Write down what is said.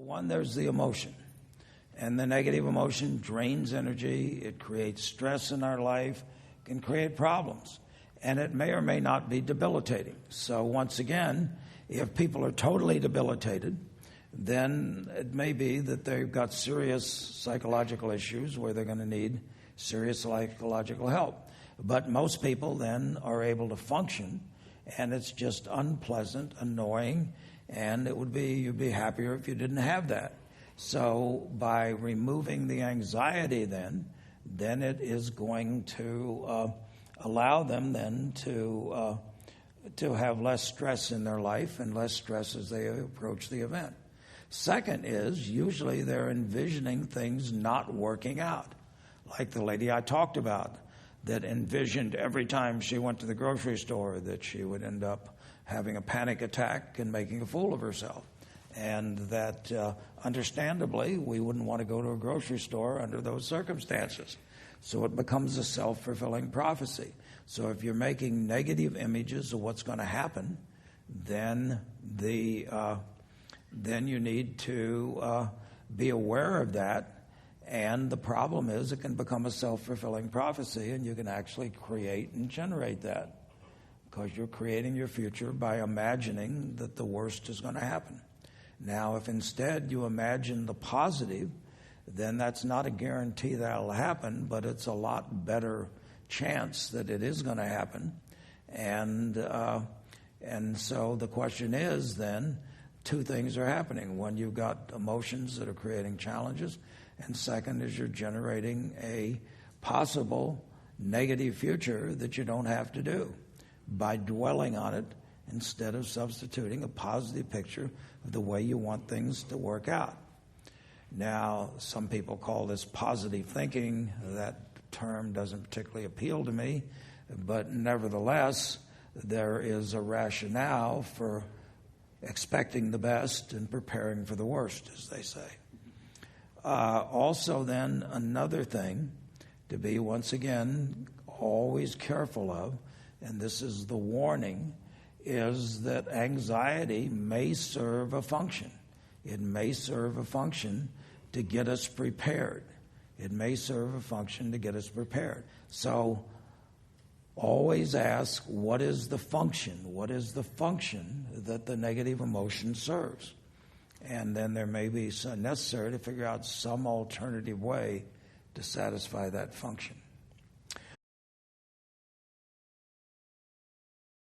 One, there's the emotion. And the negative emotion drains energy. It creates stress in our life, can create problems. And it may or may not be debilitating. So once again, if people are totally debilitated, then it may be that they've got serious psychological issues where they're going to need serious psychological help. But most people then are able to function, and it's just unpleasant, annoying, and you'd be happier if you didn't have that. So by removing the anxiety then it is going to allow them then to have less stress in their life and less stress as they approach the event. Second is usually they're envisioning things not working out, like the lady I talked about that envisioned every time she went to the grocery store that she would end up having a panic attack and making a fool of herself. And that, understandably, we wouldn't want to go to a grocery store under those circumstances. So it becomes a self-fulfilling prophecy. So if you're making negative images of what's going to happen, then you need to be aware of that. And the problem is it can become a self-fulfilling prophecy, and you can actually create and generate that because you're creating your future by imagining that the worst is going to happen. Now, if instead you imagine the positive, then that's not a guarantee that'll happen, but it's a lot better chance that it is going to happen. And so the question is then, two things are happening. One, you've got emotions that are creating challenges, and second is you're generating a possible negative future that you don't have to do by dwelling on it instead of substituting a positive picture of the way you want things to work out. Now, some people call this positive thinking. That term doesn't particularly appeal to me, but nevertheless, there is a rationale for expecting the best and preparing for the worst, as they say. Also, then, another thing to be, once again, always careful of, and this is the warning, is that anxiety may serve a function. It may serve a function to get us prepared. It may serve a function to get us prepared. So always ask, what is the function? What is the function that the negative emotion serves? And then there may be necessary to figure out some alternative way to satisfy that function.